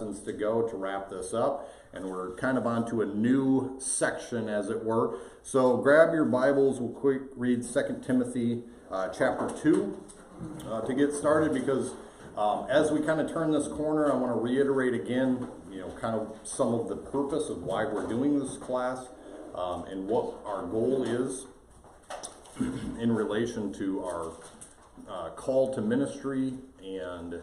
lessons to go to wrap this up, and we're kind of on to a new section, as it were. So grab your Bibles. We'll quick read 2 Timothy chapter 2 to get started, because as we kind of turn this corner, I want to reiterate again, kind of some of the purpose of why we're doing this class, and what our goal is in relation to our call to ministry, and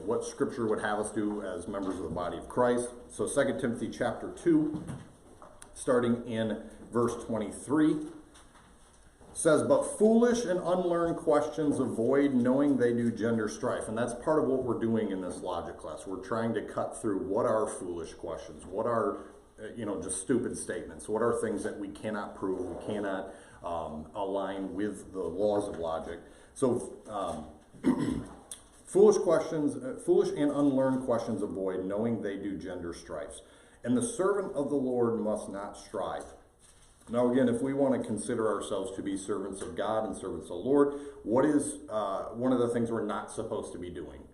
what Scripture would have us do as members of the body of Christ. So 2 Timothy chapter 2, starting in verse 23, says, "But foolish and unlearned questions avoid, knowing they do gender strife." And that's part of what we're doing in this logic class. We're trying to cut through what are foolish questions, what are just stupid statements, what are things that we cannot prove, we cannot align with the laws of logic. So foolish and unlearned questions avoid, knowing they do gender strifes. And the servant of the Lord must not strive. Now again, if we want to consider ourselves to be servants of God and servants of the Lord, what is one of the things we're not supposed to be doing?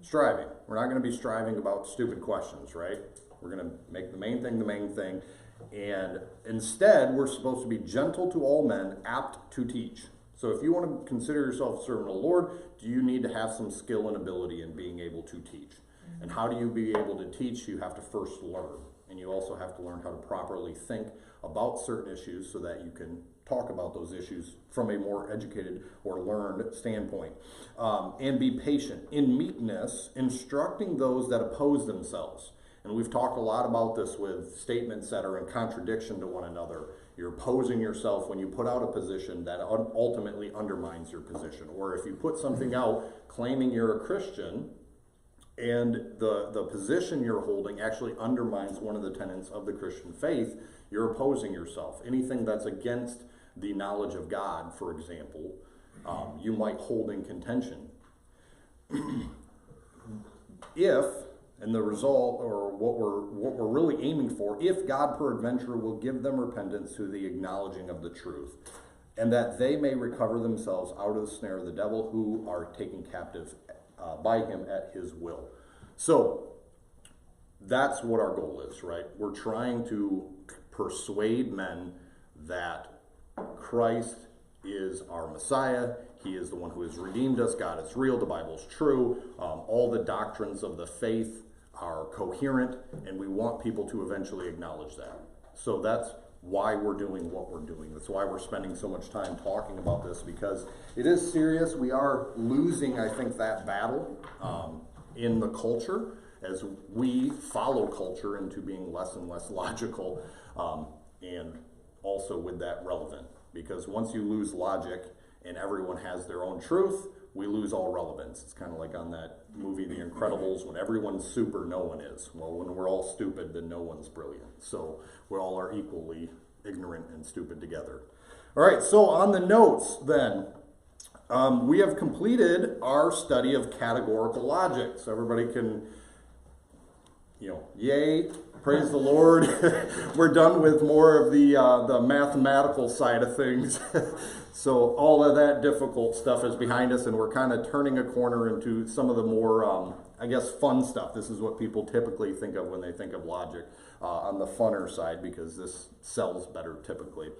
Striving. We're not going to be striving about stupid questions, right? We're going to make the main thing the main thing. And instead, we're supposed to be gentle to all men, apt to teach. So if you want to consider yourself a servant of the Lord, do you need to have some skill and ability in being able to teach? And how do you be able to teach? You have to first learn. And you also have to learn how to properly think about certain issues so that you can talk about those issues from a more educated or learned standpoint. And be patient in meekness, instructing those that oppose themselves. And we've talked a lot about this with statements that are in contradiction to one another. You're opposing yourself when you put out a position that ultimately undermines your position. Or if you put something out claiming you're a Christian, and the position you're holding actually undermines one of the tenets of the Christian faith, you're opposing yourself. Anything that's against the knowledge of God, for example, you might hold in contention. And the result, or what we're really aiming for, if God peradventure will give them repentance through the acknowledging of the truth, and that they may recover themselves out of the snare of the devil, who are taken captive by him at his will. So that's what our goal is, right? We're trying to persuade men that Christ is our Messiah. He is the one who has redeemed us. God is real. The Bible's true. All the doctrines of the faith are coherent, and we want people to eventually acknowledge that. So that's why we're doing what we're doing. That's why we're spending so much time talking about this, because it is serious. We are losing, I think, that battle in the culture as we follow culture into being less and less logical, and also with that relevant. Because once you lose logic and everyone has their own truth, we lose all relevance. It's kind of like on that movie, The Incredibles, when everyone's super, no one is. Well, when we're all stupid, then no one's brilliant. So we all are equally ignorant and stupid together. All right, so on the notes then, we have completed our study of categorical logic. So everybody can, yay, praise the Lord. We're done with more of the mathematical side of things. So all of that difficult stuff is behind us, and we're kind of turning a corner into some of the more, fun stuff. This is what people typically think of when they think of logic, on the funner side, because this sells better typically.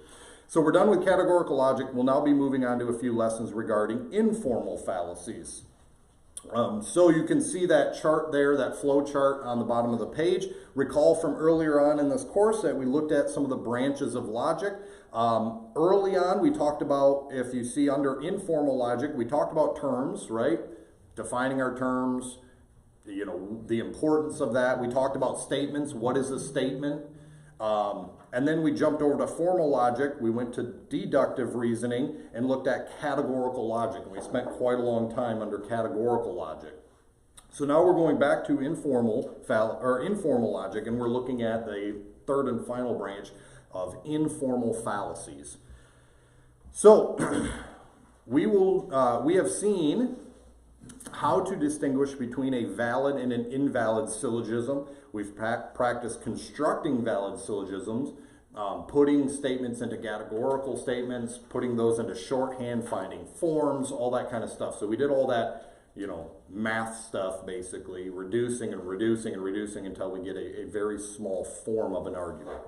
So we're done with categorical logic. We'll now be moving on to a few lessons regarding informal fallacies. So you can see that chart there, that flow chart on the bottom of the page. Recall from earlier on in this course that we looked at some of the branches of logic. Early on, we talked about, if you see under informal logic, we talked about terms, right? Defining our terms, the importance of that. We talked about statements. What is a statement? And then we jumped over to formal logic. We went to deductive reasoning and looked at categorical logic. And we spent quite a long time under categorical logic. So now we're going back to informal logic, and we're looking at the third and final branch of informal fallacies. So we have seen how to distinguish between a valid and an invalid syllogism. We've practiced constructing valid syllogisms, putting statements into categorical statements, putting those into shorthand, finding forms, all that kind of stuff. So we did all that math stuff, basically, reducing and reducing and reducing until we get a very small form of an argument.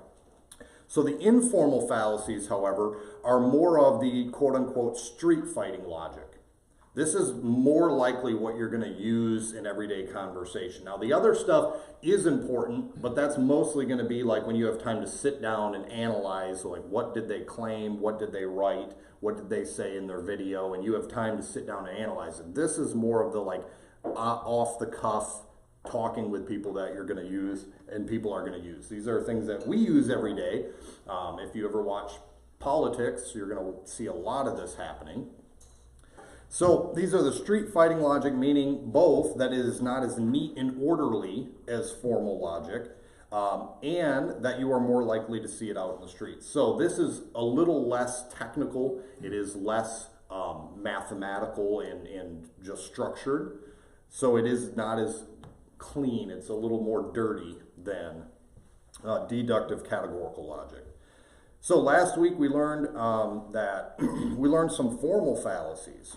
So the informal fallacies, however, are more of the quote-unquote street fighting logic. This is more likely what you're going to use in everyday conversation. Now, the other stuff is important, but that's mostly going to be like when you have time to sit down and analyze, like, what did they claim, what did they write, what did they say in their video, and you have time to sit down and analyze it. This is more of the off-the-cuff talking with people that you're going to use and people are going to use. These are things that we use every day. If you ever watch politics, you're going to see a lot of this happening. So these are the street fighting logic, meaning both that it is not as neat and orderly as formal logic, and that you are more likely to see it out in the streets. So this is a little less technical. It is less mathematical and just structured. So it is not as clean. It's a little more dirty than deductive categorical logic. So last week we learned we learned some formal fallacies,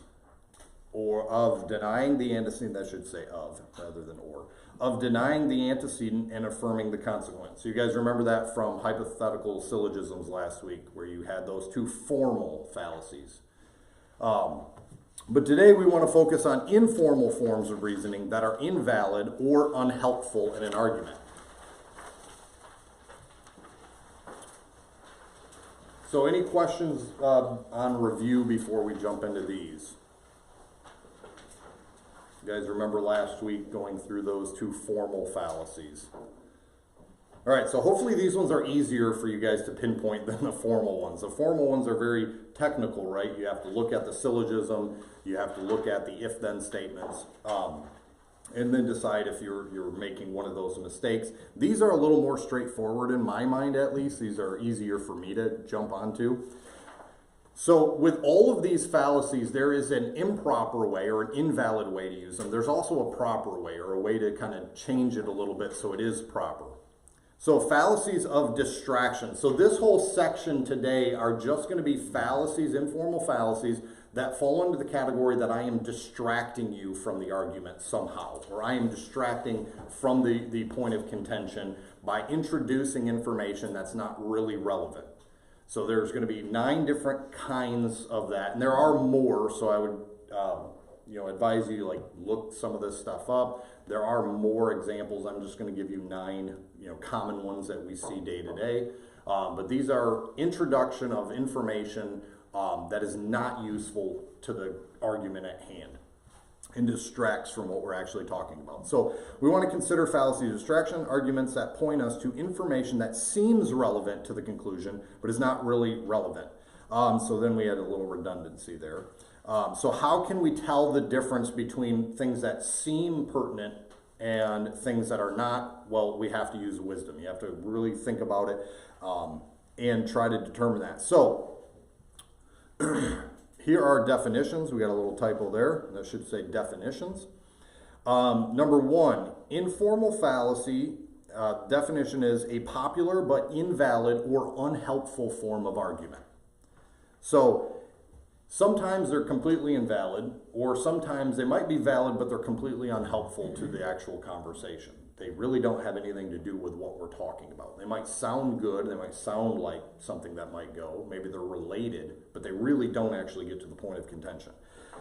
or of denying the antecedent, that should say of rather than or, of denying the antecedent and affirming the consequent. So you guys remember that from hypothetical syllogisms last week, where you had those two formal fallacies. But today we want to focus on informal forms of reasoning that are invalid or unhelpful in an argument. So any questions on review before we jump into these? You guys remember last week going through those two formal fallacies. All right, so hopefully these ones are easier for you guys to pinpoint than the formal ones. The formal ones are very technical, right? You have to look at the syllogism, you have to look at the if-then statements, and then decide if you're making one of those mistakes. These are a little more straightforward in my mind, at least. These are easier for me to jump onto. So with all of these fallacies, there is an improper way or an invalid way to use them. There's also a proper way, or a way to kind of change it a little bit so it is proper. So fallacies of distraction. So this whole section today are just going to be fallacies, informal fallacies, that fall into the category that I am distracting you from the argument somehow, or I am distracting from the point of contention by introducing information that's not really relevant. So there's going to be 9 different kinds of that, and there are more, so I would advise you look some of this stuff up. There are more examples. I'm just going to give you 9 common ones that we see day to day. But these are introduction of information that is not useful to the argument at hand and distracts from what we're actually talking about. So we want to consider fallacy of distraction, arguments that point us to information that seems relevant to the conclusion, but is not really relevant. So then we had a little redundancy there. So how can we tell the difference between things that seem pertinent and things that are not? Well, we have to use wisdom. You have to really think about it and try to determine that. So here are definitions. We got a little typo there. That should say definitions. Number 1, informal fallacy definition is a popular but invalid or unhelpful form of argument. So sometimes they're completely invalid, or sometimes they might be valid, but they're completely unhelpful to the actual conversation. They really don't have anything to do with what we're talking about. They might sound good, they might sound like something that might go, maybe they're related, but they really don't actually get to the point of contention.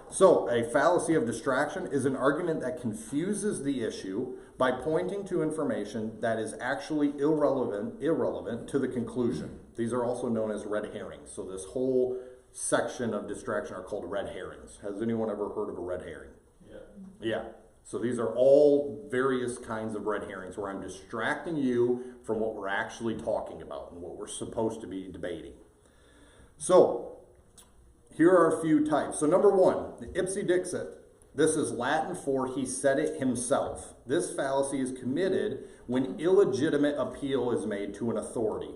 So a fallacy of distraction is an argument that confuses the issue by pointing to information that is actually irrelevant to the conclusion. These are also known as red herrings. So this whole section of distraction are called red herrings. Has anyone ever heard of a red herring? Yeah. So these are all various kinds of red herrings where I'm distracting you from what we're actually talking about and what we're supposed to be debating. So here are a few types. So number 1, the ipse dixit. This is Latin for he said it himself. This fallacy is committed when illegitimate appeal is made to an authority.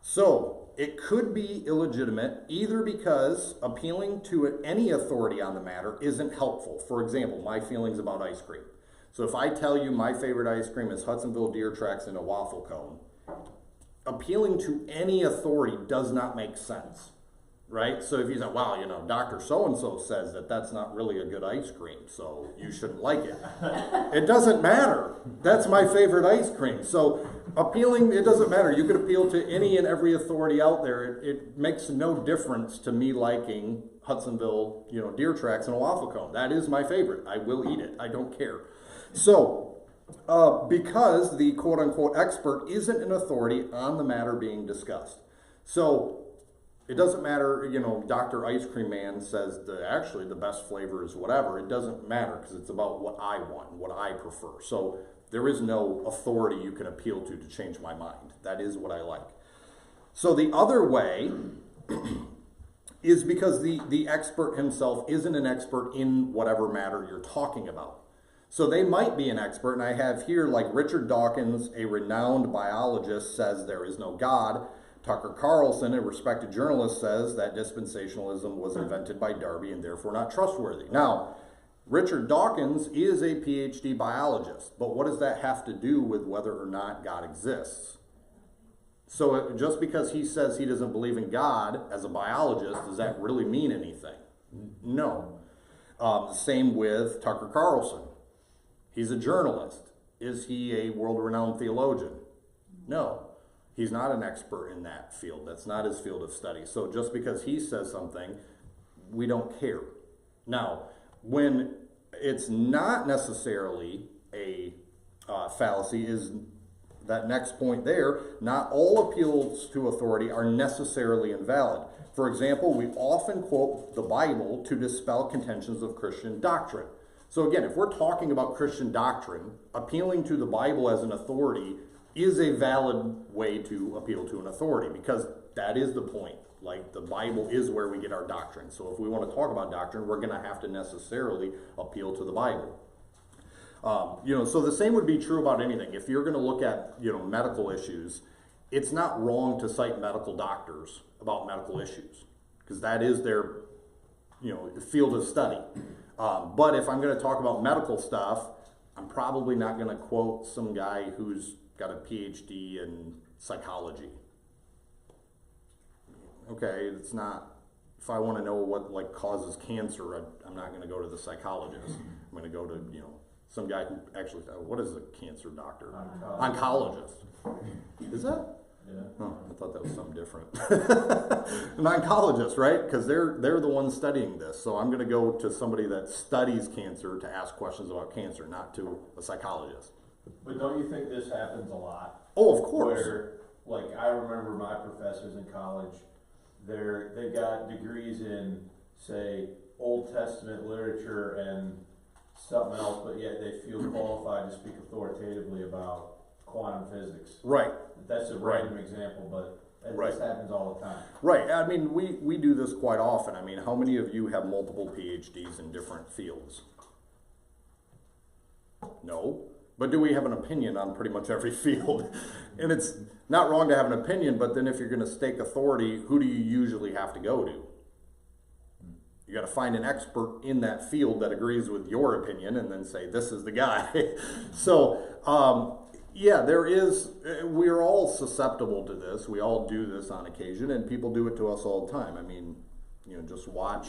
So it could be illegitimate either because appealing to any authority on the matter isn't helpful. For example, my feelings about ice cream. So if I tell you my favorite ice cream is Hudsonville Deer Tracks in a waffle cone, appealing to any authority does not make sense. right? So if you say, wow, you know, Dr. So-and-so says that that's not really a good ice cream, so you shouldn't like it. It doesn't matter. That's my favorite ice cream. So appealing, it doesn't matter. You could appeal to any and every authority out there. It makes no difference to me liking Hudsonville, you know, deer tracks and a waffle cone. That is my favorite. I will eat it. I don't care. So, because the quote-unquote expert isn't an authority on the matter being discussed. So, it doesn't matter, you know, Dr. Ice Cream Man says that actually the best flavor is whatever. It doesn't matter because it's about what I want, what I prefer. So, there is no authority you can appeal to change my mind. That is what I like. So, the other way is because the expert himself isn't an expert in whatever matter you're talking about. So they might be an expert, and I have here like Richard Dawkins, a renowned biologist, says there is no God. Tucker Carlson, a respected journalist, says that dispensationalism was invented by Darby and therefore not trustworthy. Now, Richard Dawkins is a PhD biologist, but what does that have to do with whether or not God exists? So just because he says he doesn't believe in God as a biologist, does that really mean anything? No. Same with Tucker Carlson. He's a journalist. Is he a world-renowned theologian? No. He's not an expert in that field. That's not his field of study. So just because he says something, we don't care. Now, when it's not necessarily a fallacy is that next point there, not all appeals to authority are necessarily invalid. For example, we often quote the Bible to dispel contentions of Christian doctrine. So again, if we're talking about Christian doctrine, appealing to the Bible as an authority is a valid way to appeal to an authority because that is the point. Like the Bible is where we get our doctrine. So if we want to talk about doctrine, we're going to have to necessarily appeal to the Bible. So the same would be true about anything. If you're going to look at, medical issues, it's not wrong to cite medical doctors about medical issues because that is their, field of study. But if I'm going to talk about medical stuff, I'm probably not going to quote some guy who's got a PhD in psychology. Okay, it's not, if I want to know what causes cancer, I'm not going to go to the psychologist. I'm going to go to, some guy who actually, what is a cancer doctor? Oncologist. Is that? Yeah. Oh, I thought that was something different. An oncologist, right? Because they're the ones studying this. So I'm going to go to somebody that studies cancer to ask questions about cancer, not to a psychologist. But don't you think this happens a lot? Oh, of course. Where, I remember my professors in college, they got degrees in, say, Old Testament literature and something else, but yet they feel qualified to speak authoritatively about quantum physics. Right. That's a random example, but this happens all the time. Right. I mean, we do this quite often. I mean, how many of you have multiple PhDs in different fields? No. But do we have an opinion on pretty much every field? And it's not wrong to have an opinion, but then if you're going to stake authority, who do you usually have to go to? You got to find an expert in that field that agrees with your opinion and then say, this is the guy. So, we're all susceptible to this. We all do this on occasion, and people do it to us all the time. I mean, just watch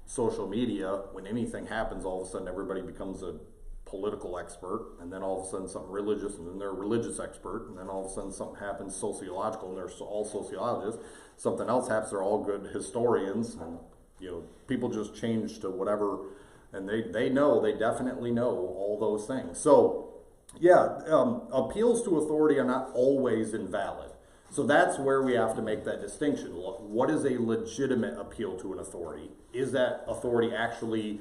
social media. When anything happens, all of a sudden everybody becomes a political expert, and then all of a sudden something religious, and then they're a religious expert, and then all of a sudden something happens sociological, and they're all sociologists. Something else happens, they're all good historians, and people just change to whatever, and they definitely know all those things. So, appeals to authority are not always invalid. So that's where we have to make that distinction. What is a legitimate appeal to an authority? Is that authority actually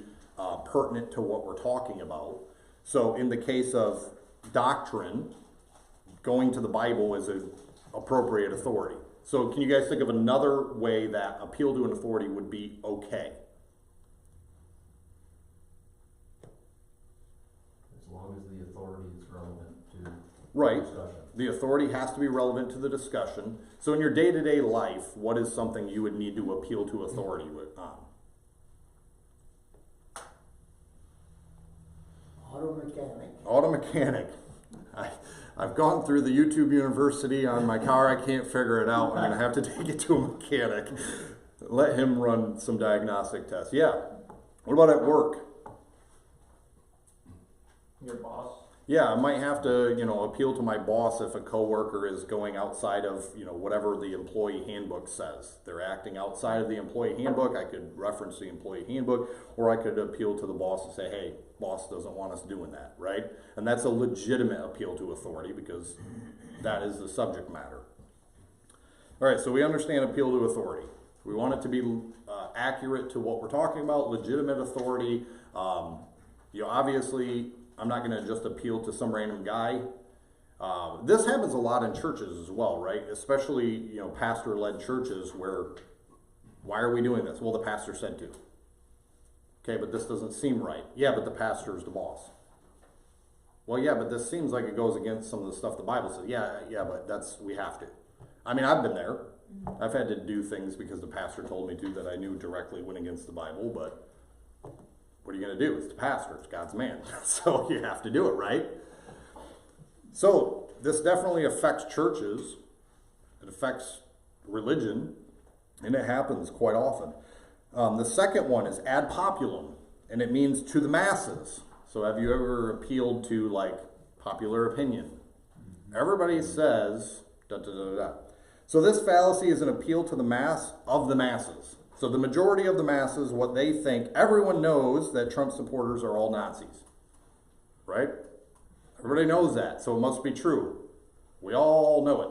pertinent to what we're talking about? So in the case of doctrine, going to the Bible is an appropriate authority. So can you guys think of another way that appeal to an authority would be okay? As long as the authority is relevant to the discussion. The authority has to be relevant to the discussion. So in your day-to-day life, what is something you would need to appeal to authority on? Auto mechanic. I've gone through the YouTube University on my car. I can't figure it out. I'm going to have to take it to a mechanic. Let him run some diagnostic tests. Yeah. What about at work? Your boss. Yeah, I might have to, appeal to my boss if a coworker is going outside of, whatever the employee handbook says. They're acting outside of the employee handbook. I could reference the employee handbook, or I could appeal to the boss and say, hey, boss doesn't want us doing that, right? And that's a legitimate appeal to authority because that is the subject matter. All right, so we understand appeal to authority. We want it to be accurate to what we're talking about, legitimate authority. Obviously, I'm not going to just appeal to some random guy. This happens a lot in churches as well, right? Especially, pastor-led churches where, why are we doing this? Well, the pastor said to. Okay, but this doesn't seem right. Yeah, but the pastor is the boss. Well, yeah, but this seems like it goes against some of the stuff the Bible says. Yeah, but we have to. I mean, I've been there. I've had to do things because the pastor told me to that I knew directly went against the Bible, but what are you going to do? It's the pastor. It's God's man. So you have to do it, right? So this definitely affects churches. It affects religion, and it happens quite often. The second one is ad populum, and it means to the masses. So have you ever appealed to, like, popular opinion? Everybody says, da da da da. So this fallacy is an appeal to the mass of the masses. So the majority of the masses, what they think, everyone knows that Trump supporters are all Nazis, right? Everybody knows that, so it must be true. We all know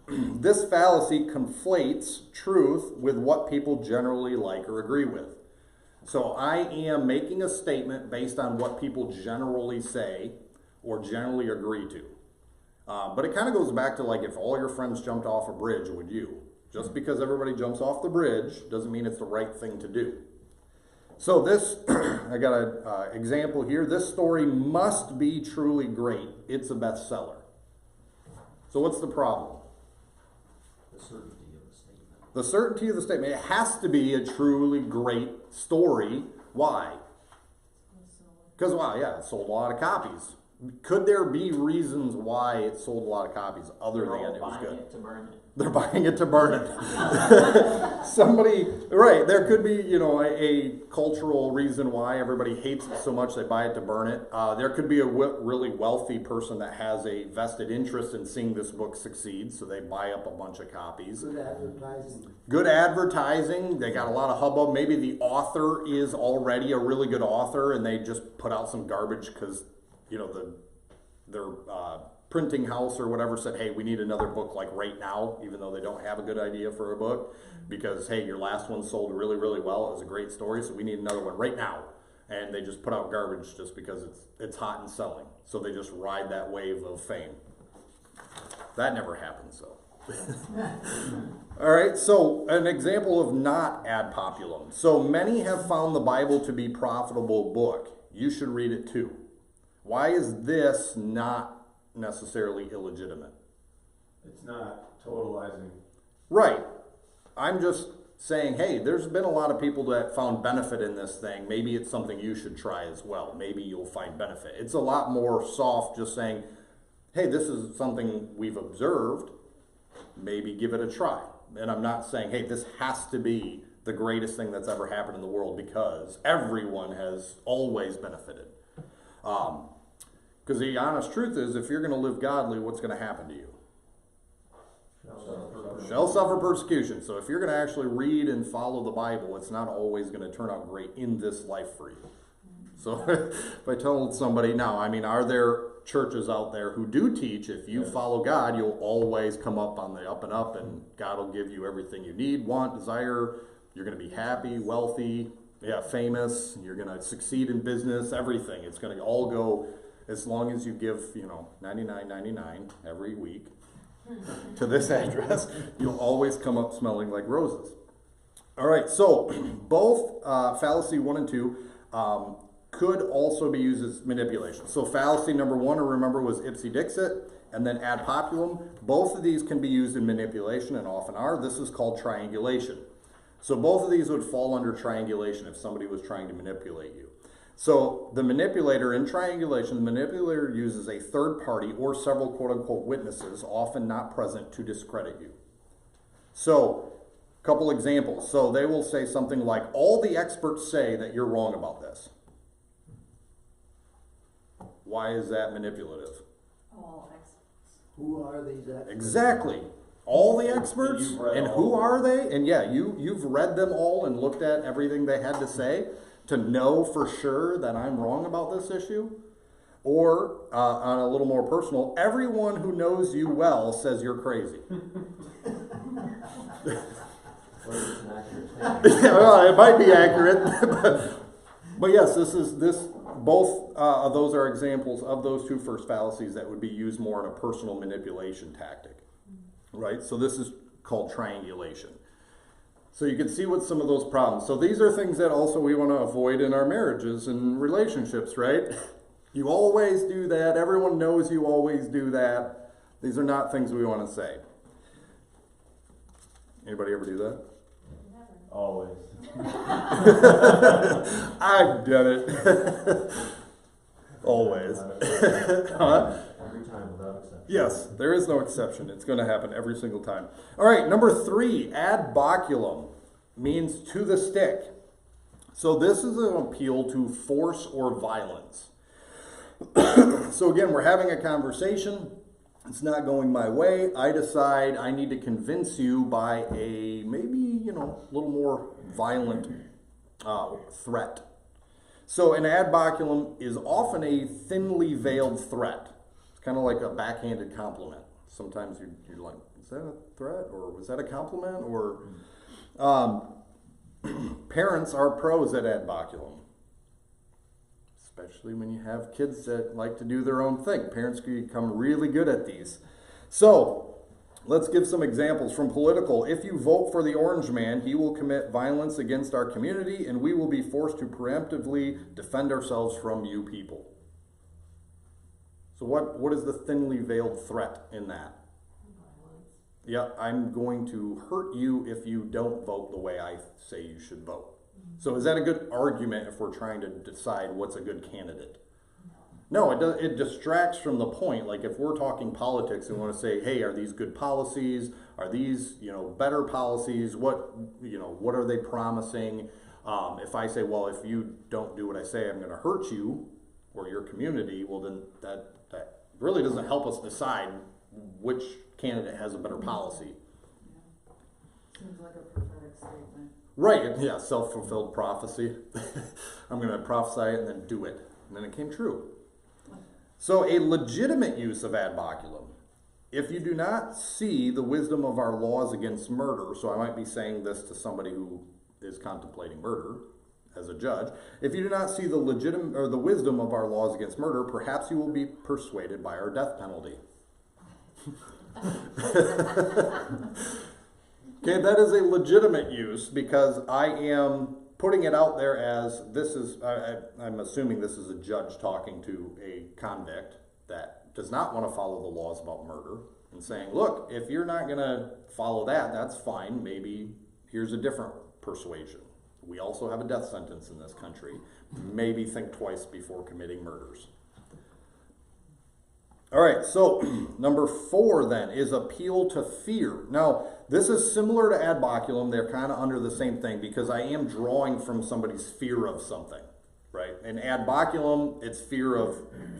it. This fallacy conflates truth with what people generally like or agree with. So I am making a statement based on what people generally say or generally agree to. But it kind of goes back to, like, if all your friends jumped off a bridge, would you? Just because everybody jumps off the bridge doesn't mean it's the right thing to do. So this, I got an example here. This story must be truly great. It's a bestseller. So what's the problem? The certainty of the statement. The certainty of the statement. It has to be a truly great story. Why? Because, it sold a lot of copies. Could there be reasons why it sold a lot of copies other than it was good? It to burn it. They're buying it to burn it. Somebody, right, there could be, a cultural reason why everybody hates it so much they buy it to burn it. There could be a really wealthy person that has a vested interest in seeing this book succeed, so they buy up a bunch of copies. Good advertising. Good advertising. They got a lot of hubbub. Maybe the author is already a really good author, and they just put out some garbage because, their printing house or whatever said, hey, we need another book like right now, even though they don't have a good idea for a book, because, hey, your last one sold really, really well. It was a great story, so we need another one right now. And they just put out garbage just because it's hot and selling. So they just ride that wave of fame. That never happens, so. All right, so an example of not ad populum. So many have found the Bible to be a profitable book. You should read it too. Why is this not necessarily illegitimate? It's not totalizing. Right. I'm just saying, hey, there's been a lot of people that found benefit in this thing. Maybe it's something you should try as well. Maybe you'll find benefit. It's a lot more soft just saying, hey, this is something we've observed. Maybe give it a try. And I'm not saying, hey, this has to be the greatest thing that's ever happened in the world, because everyone has always benefited. Because the honest truth is, if you're going to live godly, what's going to happen to you? Shall suffer persecution. So if you're going to actually read and follow the Bible, it's not always going to turn out great in this life for you. So if I told somebody, now, I mean, are there churches out there who do teach if you follow God, you'll always come up on the up and up, and God will give you everything you need, want, desire. You're going to be happy, wealthy, famous. You're going to succeed in business, everything. It's going to all go, as long as you give, $99.99 every week to this address, you'll always come up smelling like roses. All right, so both fallacy 1 and 2 could also be used as manipulation. So fallacy number 1, remember, was ipse dixit, and then ad populum. Both of these can be used in manipulation and often are. This is called triangulation. So both of these would fall under triangulation if somebody was trying to manipulate you. So the manipulator in triangulation, the manipulator uses a third party or several quote-unquote witnesses, often not present, to discredit you. So Couple examples. So they will say something like, all the experts say that you're wrong about this. Why is that manipulative? All experts. Who are these experts? Exactly. All the experts, You've read and all who of them. are they? And yeah, you've read them all and looked at everything they had to say to know for sure that I'm wrong about this issue. Or, on a little more personal, everyone who knows you well says you're crazy. Whether it's an accurate statement. Yeah, well, it might be accurate, but yes, both of those are examples of those two first fallacies that would be used more in a personal manipulation tactic, right? So this is called triangulation. So you can see what some of those problems. So these are things that also we want to avoid in our marriages and relationships, right? You always do that. Everyone knows you always do that. These are not things we want to say. Anybody ever do that? Always. I've done it. Always. Huh? Every time without exception. Yes, there is no exception. It's going to happen every single time. All right, number 3, ad baculum means to the stick. So this is an appeal to force or violence. So again, we're having a conversation. It's not going my way. I decide I need to convince you by a maybe, a little more violent threat. So an ad baculum is often a thinly veiled threat. It's kind of like a backhanded compliment. Sometimes you're like, is that a threat? Or was that a compliment? Or parents are pros at ad baculum. Especially when you have kids that like to do their own thing. Parents can become really good at these. So, let's give some examples from political. If you vote for the orange man, he will commit violence against our community, and we will be forced to preemptively defend ourselves from you people. So what is the thinly veiled threat in that? Yeah, I'm going to hurt you if you don't vote the way I say you should vote. So is that a good argument if we're trying to decide what's a good candidate? No, it distracts from the point. Like if we're talking politics and we want to say, hey, are these good policies? Are these, better policies? What are they promising? If I say, well, if you don't do what I say, I'm going to hurt you or your community, well, then that really doesn't help us decide which candidate has a better policy. Seems like a prophetic statement. Right, yeah, self-fulfilled prophecy. I'm going to prophesy it and then do it. And then it came true. So a legitimate use of ad baculum. If you do not see the wisdom of our laws against murder, so I might be saying this to somebody who is contemplating murder as a judge. If you do not see the the wisdom of our laws against murder, perhaps you will be persuaded by our death penalty. Okay, that is a legitimate use because I am putting it out there as this is, I'm assuming this is a judge talking to a convict that does not want to follow the laws about murder and saying, look, if you're not going to follow that, that's fine. Maybe here's a different persuasion. We also have a death sentence in this country. Maybe think twice before committing murders. All right, so number 4 then is appeal to fear. Now, this is similar to ad baculum. They're kind of under the same thing because I am drawing from somebody's fear of something, right? In ad baculum, it's fear of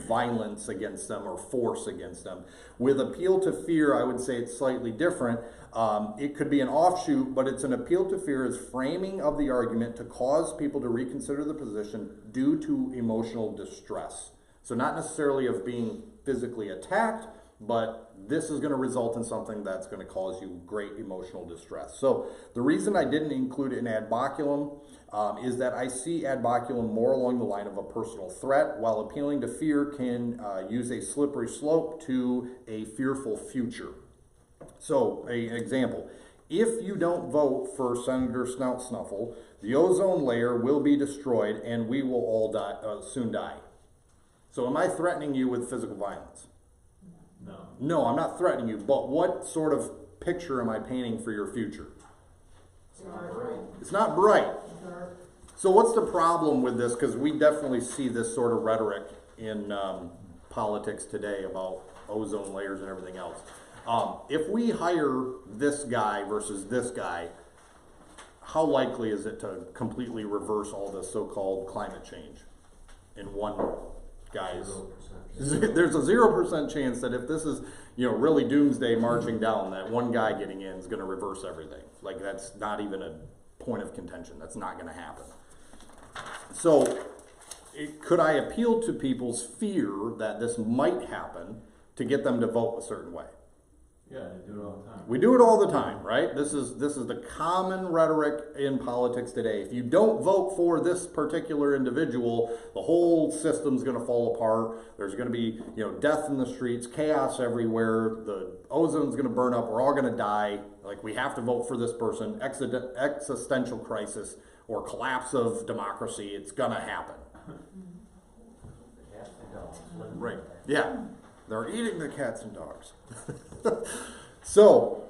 violence against them or force against them. With appeal to fear, I would say it's slightly different. It could be an offshoot, but it's an appeal to fear as framing of the argument to cause people to reconsider the position due to emotional distress. So not necessarily of being physically attacked, but this is going to result in something that's going to cause you great emotional distress. So the reason I didn't include it in ad baculum is that I see ad baculum more along the line of a personal threat, while appealing to fear can use a slippery slope to a fearful future. So, an example, if you don't vote for Senator Snout Snuffle, the ozone layer will be destroyed and we will all soon die. So am I threatening you with physical violence? No. No, I'm not threatening you, but what sort of picture am I painting for your future? It's not right. It's not bright. So what's the problem with this? Because we definitely see this sort of rhetoric in politics today about ozone layers and everything else. If we hire this guy versus this guy, how likely is it to completely reverse all this so-called climate change in one guy's? 0%. There's a 0% chance that if this is, really doomsday marching down, that one guy getting in is going to reverse everything. Like, that's not even a point of contention. That's not going to happen. So, could I appeal to people's fear that this might happen to get them to vote a certain way? Yeah, they do it all the time. We do it all the time, right? This is the common rhetoric in politics today. If you don't vote for this particular individual, the whole system's going to fall apart. There's going to be, death in the streets, chaos everywhere. The ozone's going to burn up. We're all going to die. Like, we have to vote for this person. Existential crisis or collapse of democracy. It's going to happen. Cats and dogs. Right. Yeah. They're eating the cats and dogs. So,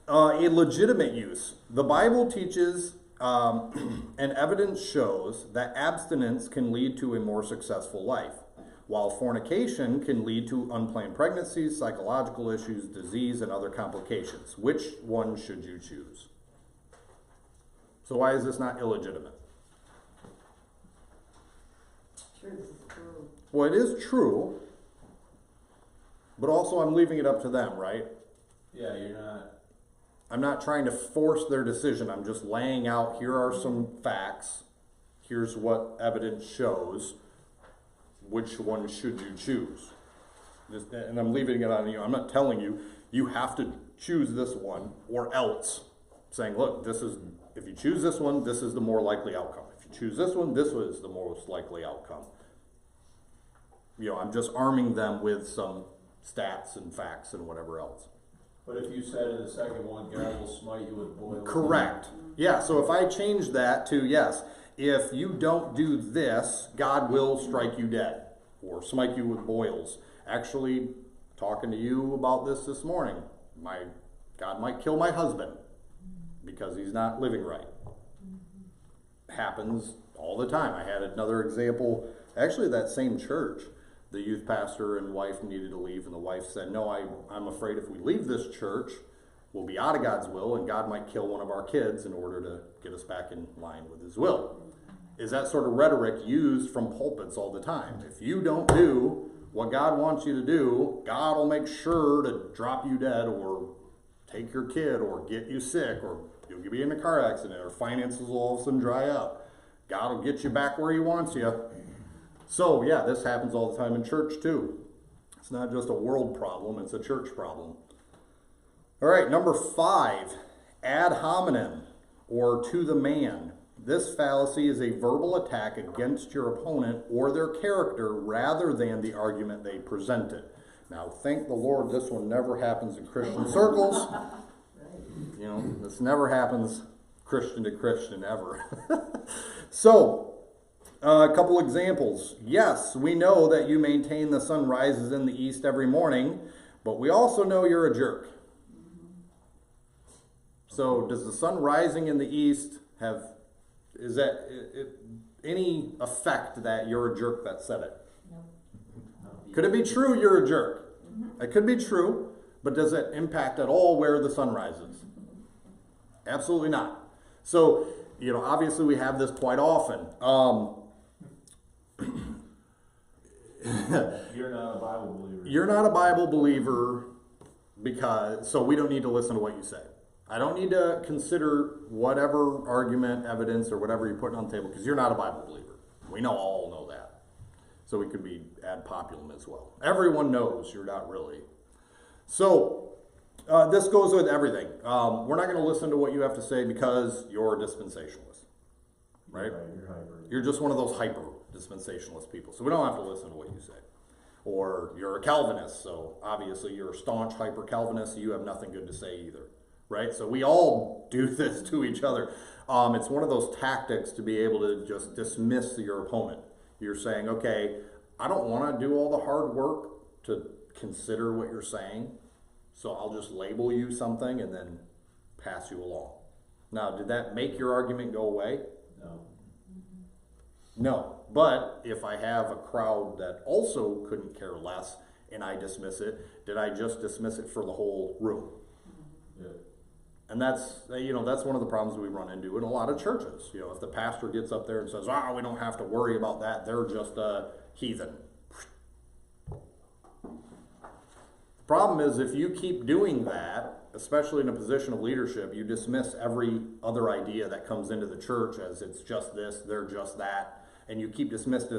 a legitimate use. The Bible teaches and evidence shows that abstinence can lead to a more successful life, while fornication can lead to unplanned pregnancies, psychological issues, disease, and other complications. Which one should you choose? So why is this not illegitimate? Truth is true. Well, it is true, but also I'm leaving it up to them, right? Yeah, you're not. I'm not trying to force their decision. I'm just laying out, here are some facts. Here's what evidence shows. Which one should you choose? And I'm leaving it on you. I'm not telling you, you have to choose this one or else. Saying, look, if you choose this one, this is the more likely outcome. If you choose this one, this is the most likely outcome. I'm just arming them with some stats and facts and whatever else. But if you said in the second one, God will smite you with boils. Correct. Yeah, so if I change that to, yes, if you don't do this, God will strike you dead or smite you with boils. Actually, talking to you about this morning, God might kill my husband because he's not living right. Happens all the time. I had another example, actually that same church. The youth pastor and wife needed to leave, and the wife said, no, I'm afraid if we leave this church, we'll be out of God's will, and God might kill one of our kids in order to get us back in line with his will. Is that sort of rhetoric used from pulpits all the time? If you don't do what God wants you to do, God will make sure to drop you dead or take your kid or get you sick or you'll be in a car accident or finances will all of a sudden dry up. God will get you back where he wants you. So, yeah, this happens all the time in church, too. It's not just a world problem, it's a church problem. All right, number 5, ad hominem, or to the man. This fallacy is a verbal attack against your opponent or their character rather than the argument they presented. Now, thank the Lord this one never happens in Christian circles. This never happens Christian to Christian ever. So, a couple examples. Yes, we know that you maintain the sun rises in the east every morning, but we also know you're a jerk. So does the sun rising in the east is that any effect that you're a jerk that said it? No. Could it be true you're a jerk? It could be true, but does it impact at all where the sun rises? Absolutely not. So, obviously we have this quite often. You're not a Bible believer. You're not a Bible believer so we don't need to listen to what you say. I don't need to consider whatever argument, evidence, or whatever you're putting on the table because you're not a Bible believer. We all know that. So we could be ad populum as well. Everyone knows you're not really. So this goes with everything. We're not going to listen to what you have to say because you're a dispensationalist. Right? You're hybrid. You're just one of those hyper dispensationalist people. So we don't have to listen to what you say. Or you're a Calvinist, so obviously you're a staunch hyper Calvinist, so you have nothing good to say either. Right? So we all do this to each other. It's one of those tactics to be able to just dismiss your opponent. You're saying, okay, I don't want to do all the hard work to consider what you're saying, so I'll just label you something and then pass you along. Now, did that make your argument go away? No. No, but if I have a crowd that also couldn't care less and I dismiss it, did I just dismiss it for the whole room? Yeah. And that's one of the problems we run into in a lot of churches. If the pastor gets up there and says, we don't have to worry about that, they're just a heathen. The problem is if you keep doing that, especially in a position of leadership, you dismiss every other idea that comes into the church as it's just this, they're just that, and you keep dismiss.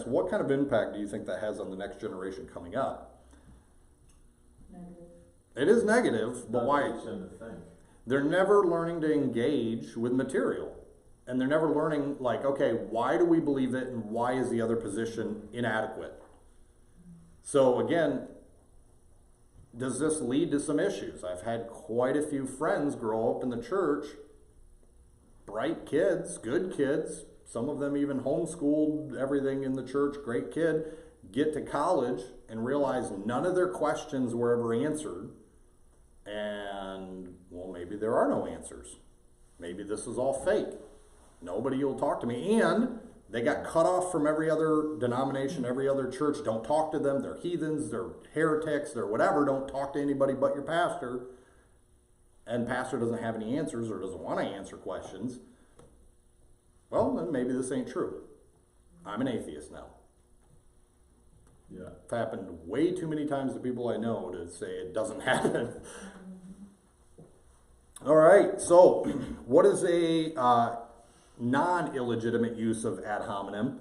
What kind of impact do you think that has on the next generation coming up? Negative. It is negative, but why? They're never learning to engage with material. And they're never learning, okay, why do we believe it and why is the other position inadequate? So again, does this lead to some issues? I've had quite a few friends grow up in the church, bright kids, good kids, some of them even homeschooled everything in the church, great kid, get to college and realize none of their questions were ever answered. And, well, maybe there are no answers. Maybe this is all fake. Nobody will talk to me. And they got cut off from every other denomination, every other church. Don't talk to them. They're heathens, they're heretics, they're whatever. Don't talk to anybody but your pastor. And pastor doesn't have any answers or doesn't want to answer questions. Well, then maybe this ain't true. I'm an atheist now. Yeah. It's happened way too many times to people I know to say it doesn't happen. All right, so what is a non-illegitimate use of ad hominem?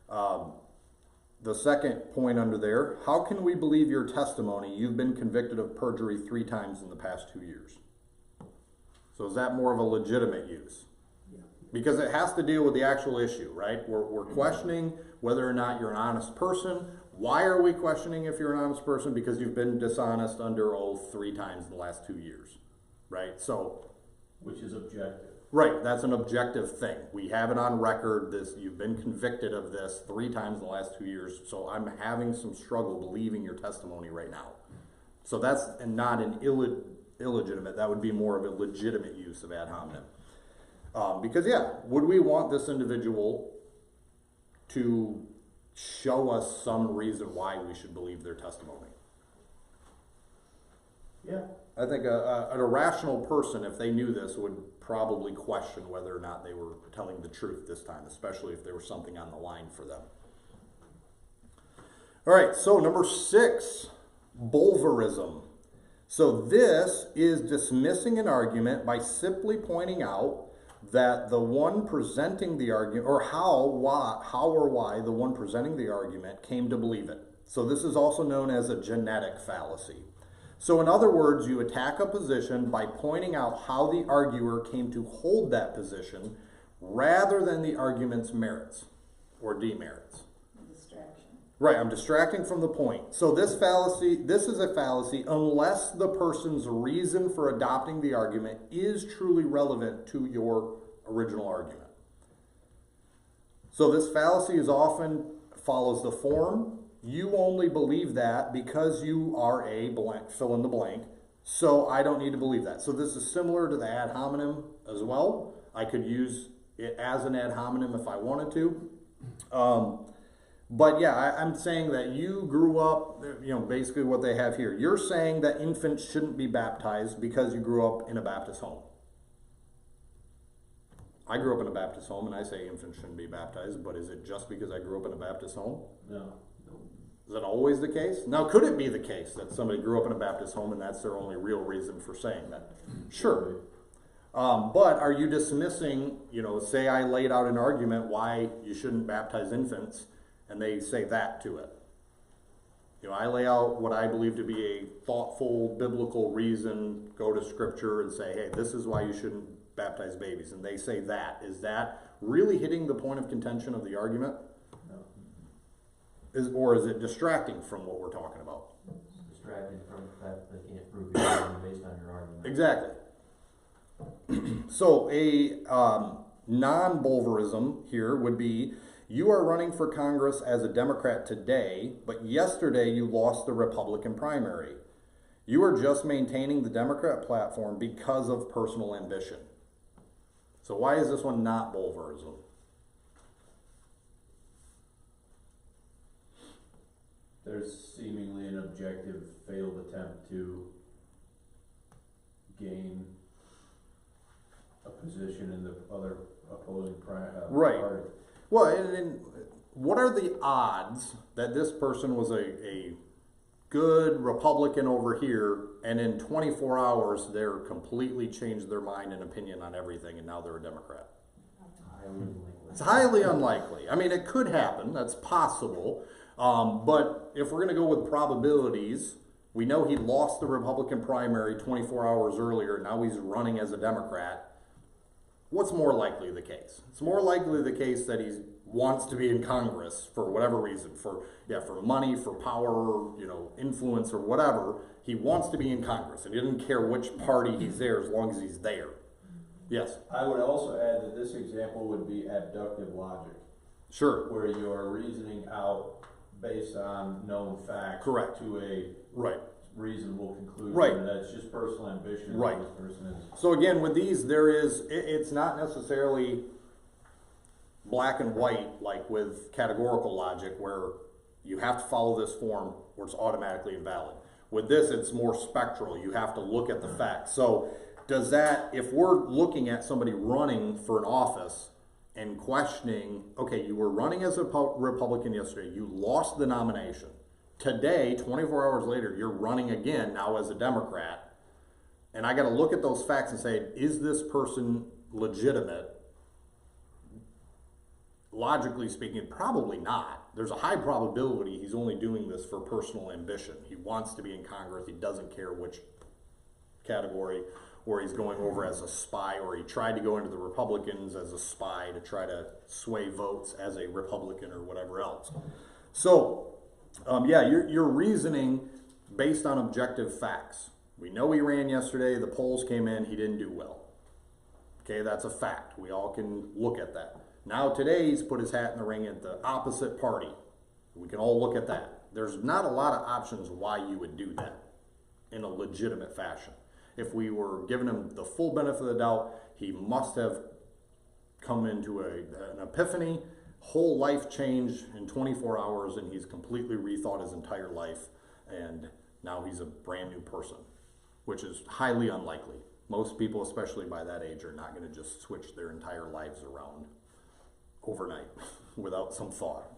The second point under there, how can we believe your testimony? You've been convicted of perjury 3 times in the past 2 years. So is that more of a legitimate use? Because it has to deal with the actual issue, right? We're questioning whether or not you're an honest person. Why are we questioning if you're an honest person? Because you've been dishonest under oath 3 times in the last 2 years, right? So, which is objective. Right, that's an objective thing. We have it on record. You've been convicted of this 3 times in the last 2 years. So I'm having some struggle believing your testimony right now. So that's not an illegitimate. That would be more of a legitimate use of ad hominem. Because would we want this individual to show us some reason why we should believe their testimony? Yeah. I think an irrational person, if they knew this, would probably question whether or not they were telling the truth this time, especially if there was something on the line for them. All right, so number 6, Bulverism. So this is dismissing an argument by simply pointing out that the one presenting the argument, or how or why the one presenting the argument came to believe it. So this is also known as a genetic fallacy. So in other words, you attack a position by pointing out how the arguer came to hold that position rather than the argument's merits or demerits. Distraction. Right, I'm distracting from the point. So this is a fallacy unless the person's reason for adopting the argument is truly relevant to your original argument. So this fallacy often follows the form. You only believe that because you are a blank, fill in the blank, so I don't need to believe that. So this is similar to the ad hominem as well. I could use it as an ad hominem if I wanted to. But I'm saying that you grew up, basically what they have here. You're saying that infants shouldn't be baptized because you grew up in a Baptist home. I grew up in a Baptist home and I say infants shouldn't be baptized, but is it just because I grew up in a Baptist home? No. Is that always the case? Now, could it be the case that somebody grew up in a Baptist home and that's their only real reason for saying that? Sure. But are you dismissing, say I laid out an argument why you shouldn't baptize infants, and they say that to it. I lay out what I believe to be a thoughtful, biblical reason, go to Scripture and say, hey, this is why you shouldn't baptize babies. And they say that. Is that really hitting the point of contention of the argument? Or is it distracting from what we're talking about? It's distracting from the fact that they can't prove your argument based on your argument. Exactly. So a non-Bulverism here would be, you are running for Congress as a Democrat today, but yesterday you lost the Republican primary. You are just maintaining the Democrat platform because of personal ambition. So why is this one not Bulverism? There's seemingly an objective failed attempt to gain a position in the other opposing Right. party. Well, and what are the odds that this person was a good Republican over here, and in 24 hours they're completely changed their mind and opinion on everything, and now they're a Democrat? Highly unlikely. It's highly unlikely. I mean, it could happen. That's possible. But if we're going to go with probabilities, we know he lost the Republican primary 24 hours earlier. Now he's running as a Democrat. What's more likely the case? It's more likely the case that he wants to be in Congress for whatever reason, for money, for power, influence or whatever. He wants to be in Congress, and he doesn't care which party he's there as long as he's there. Yes. I would also add that this example would be abductive logic, Sure. where you are reasoning out based on known facts Correct. to a Right. reasonable conclusion. Right. And that's just personal ambition. Right. This person is. So again, with these, it's not necessarily black and white like with categorical logic where you have to follow this form or it's automatically invalid. With this, it's more spectral. You have to look at the facts. So does that, if we're looking at somebody running for an office and questioning, okay, you were running as a Republican yesterday, you lost the nomination. Today, 24 hours later, you're running again, now as a Democrat, and I got to look at those facts and say, is this person legitimate? Logically speaking, probably not. There's a high probability he's only doing this for personal ambition. He wants to be in Congress. He doesn't care which category, or he's going over as a spy, or he tried to go into the Republicans as a spy to try to sway votes as a Republican or whatever else. So, you're reasoning based on objective facts. We know he ran yesterday. The polls came in. He didn't do well. Okay, that's a fact. We all can look at that. Now today he's put his hat in the ring at the opposite party. We can all look at that. There's not a lot of options why you would do that in a legitimate fashion. If we were giving him the full benefit of the doubt, he must have come into an epiphany, whole life change in 24 hours, and he's completely rethought his entire life, and now he's a brand new person, which is highly unlikely. Most people, especially by that age, are not going to just switch their entire lives around overnight without some thought.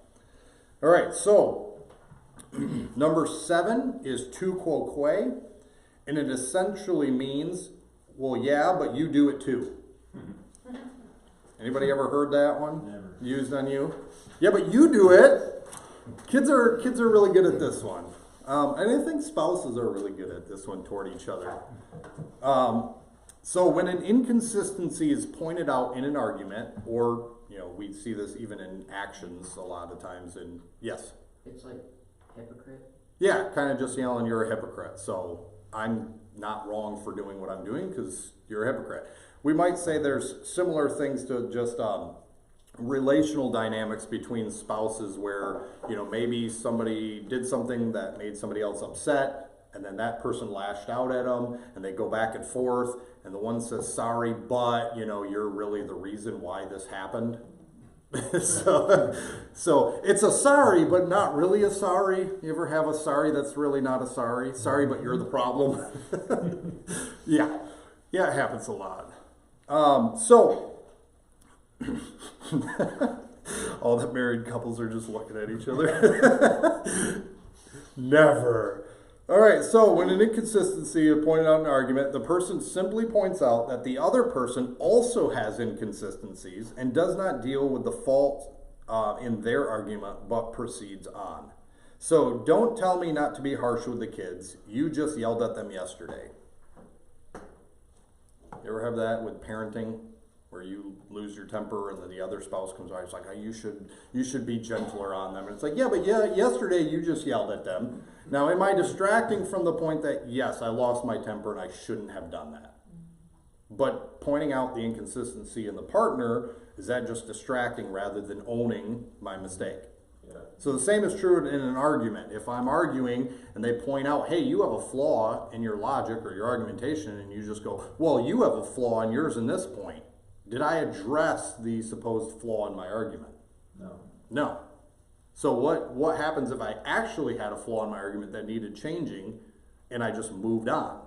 All right, so number 7 is tu quo que, and it essentially means, well, yeah, but you do it too. Anybody ever heard that one? Never. Used on you? Yeah, but you do it. Kids are really good at this one. And I think spouses are really good at this one toward each other. So when an inconsistency is pointed out in an argument, or we see this even in actions a lot of times. And yes, It's like hypocrite. yeah, kind of just yelling, "You're a hypocrite." So I'm not wrong for doing what I'm doing because you're a hypocrite. We might say there's similar things to just relational dynamics between spouses where, maybe somebody did something that made somebody else upset, and then that person lashed out at them, and they go back and forth, and the one says, "Sorry, but, you're really the reason why this happened." So it's a sorry, but not really a sorry. You ever have a sorry that's really not a sorry? Sorry, but you're the problem. Yeah, it happens a lot. All the married couples are just looking at each other. Never. All right, so when an inconsistency is pointed out in an argument, the person simply points out that the other person also has inconsistencies and does not deal with the fault in their argument, but proceeds on. So don't tell me not to be harsh with the kids. You just yelled at them yesterday. You ever have that with parenting, where you lose your temper and then the other spouse comes out, it's like, "Oh, you should be gentler on them." And it's like, yeah, yesterday you just yelled at them. Now, am I distracting from the point that, yes, I lost my temper and I shouldn't have done that? But pointing out the inconsistency in the partner, is that just distracting rather than owning my mistake? Yeah. So the same is true in an argument. If I'm arguing and they point out, "Hey, you have a flaw in your logic or your argumentation," and you just go, "Well, you have a flaw in yours in this point." Did I address the supposed flaw in my argument? No. So what happens if I actually had a flaw in my argument that needed changing and I just moved on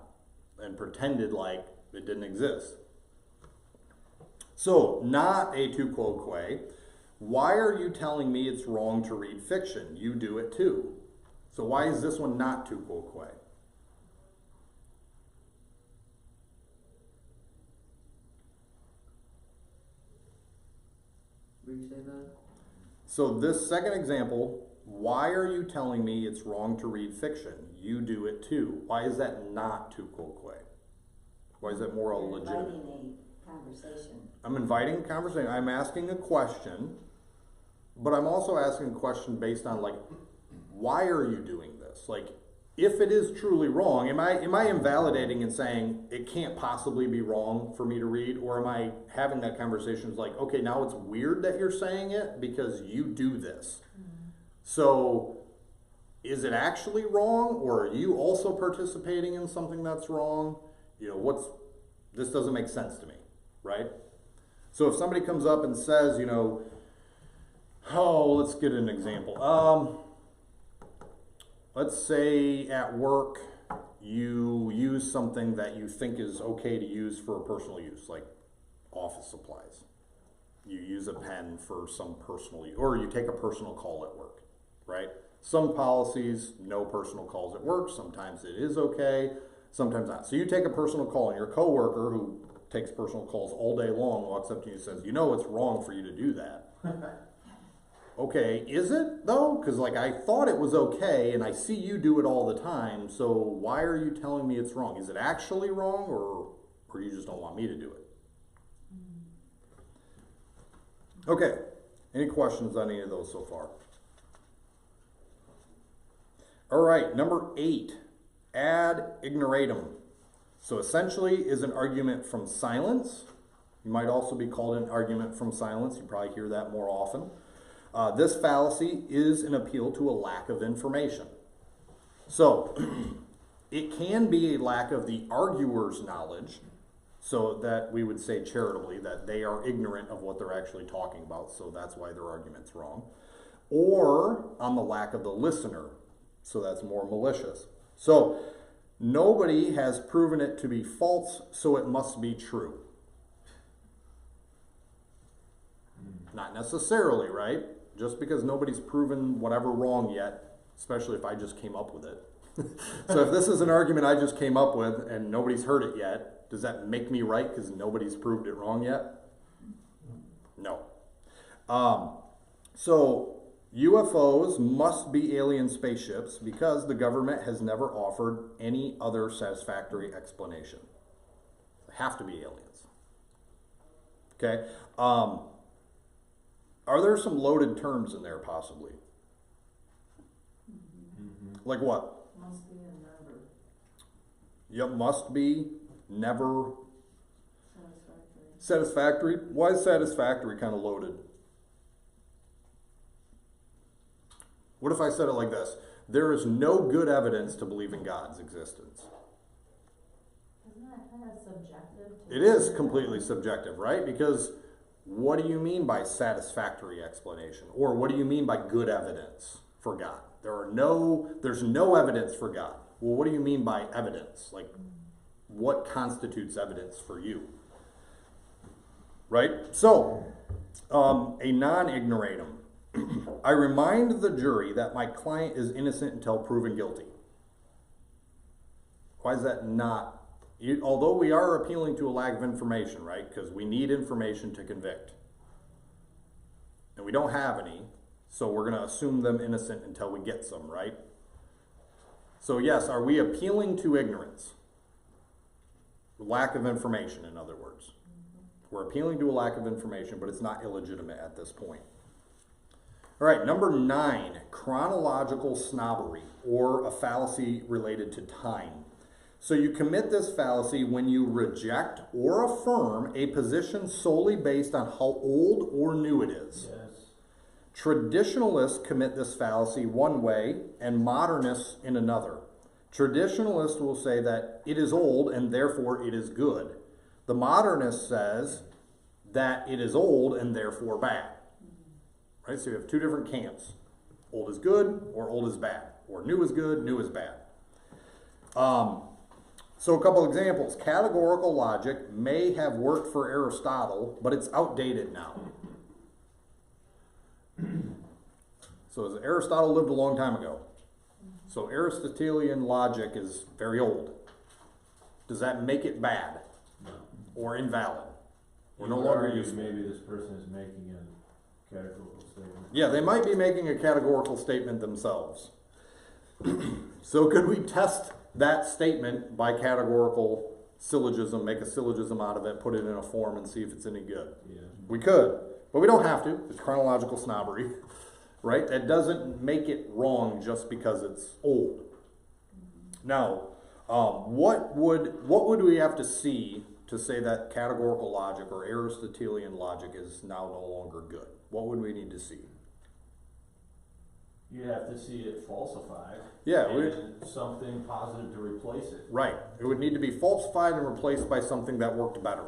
and pretended like it didn't exist? So, not a tu quoque. Why are you telling me it's wrong to read fiction? You do it too. So why is this one not tu quoque? Will you say that? So this second example, why are you telling me it's wrong to read fiction? You do it too. Why is that not tu quoque? Why is that more You're legitimate? inviting a conversation. I'm inviting a conversation. I'm asking a question, but I'm also asking a question based on like, why are you doing this? Like, if it is truly wrong, am I invalidating and saying it can't possibly be wrong for me to read, or am I having that conversation like, okay, now it's weird that you're saying it because you do this. So, is it actually wrong, or are you also participating in something that's wrong? You know, this doesn't make sense to me, right? So if somebody comes up and says, you know, oh, let's get an example. Let's say at work you use something that you think is okay to use for personal use, like office supplies. You use a pen for some personal use, or you take a personal call at work, right? Some policies, no personal calls at work. Sometimes it is okay, sometimes not. So you take a personal call, and your coworker who takes personal calls all day long walks up to you and says, you know it's wrong for you to do that. Okay, is it though? Because like I thought it was okay, and I see you do it all the time, so why are you telling me it's wrong? Is it actually wrong, or you just don't want me to do it? Okay, any questions on any of those so far? All right, number 8, ad ignoratum. So essentially is an argument from silence. You might also be called an argument from silence. You probably hear that more often. This fallacy is an appeal to a lack of information. So it can be a lack of the arguer's knowledge, so that we would say charitably that they are ignorant of what they're actually talking about, so that's why their argument's wrong. Or on the lack of the listener, so that's more malicious. So nobody has proven it to be false, so it must be true. Not necessarily, right? Just because nobody's proven whatever wrong yet, especially if I just came up with it. So if this is an argument I just came up with and nobody's heard it yet, does that make me right because nobody's proved it wrong yet? No. So UFOs must be alien spaceships because the government has never offered any other satisfactory explanation. They have to be aliens. Okay. Are there some loaded terms in there possibly? Like what? Must be and never. Yep, must be, never, Satisfactory. satisfactory. Why is satisfactory kind of loaded? What if I said it like this? There is no good evidence to believe in God's existence. Isn't that kind of subjective? It is completely subjective, right? Because what do you mean by satisfactory explanation? Or what do you mean by good evidence for God? There's no evidence for God. Well, what do you mean by evidence? Like, what constitutes evidence for you? Right? So, a non-ignoratum. I remind the jury that my client is innocent until proven guilty. Why is that not? Although we are appealing to a lack of information, right? Because we need information to convict. And we don't have any, so we're going to assume them innocent until we get some, right? So yes, are we appealing to ignorance? Lack of information, in other words. We're appealing to a lack of information, but it's not illegitimate at this point. All right, number 9, chronological snobbery, or a fallacy related to time. So you commit this fallacy when you reject or affirm a position solely based on how old or new it is. Yes. Traditionalists commit this fallacy one way and modernists in another. Traditionalists will say that it is old and therefore it is good. The modernist says that it is old and therefore bad. Right? So you have two different camps. Old is good or old is bad. Or new is good, new is bad. So a couple examples. Categorical logic may have worked for Aristotle, but it's outdated now. So Aristotle lived a long time ago. So Aristotelian logic is very old. Does that make it bad No. or invalid? Or no You could longer argue useful? maybe this person is making a categorical statement. Yeah, they might be making a categorical statement themselves. So could we test that statement by categorical syllogism, make a syllogism out of it, put it in a form and see if it's any good? Yeah. We could, but we don't have to. It's chronological snobbery, right? That doesn't make it wrong just because it's old. Now, what would we have to see to say that categorical logic or Aristotelian logic is now no longer good? What would we need to see? You'd have to see it falsified. Yeah, and something positive to replace it. right. It would need to be falsified and replaced by something that worked better.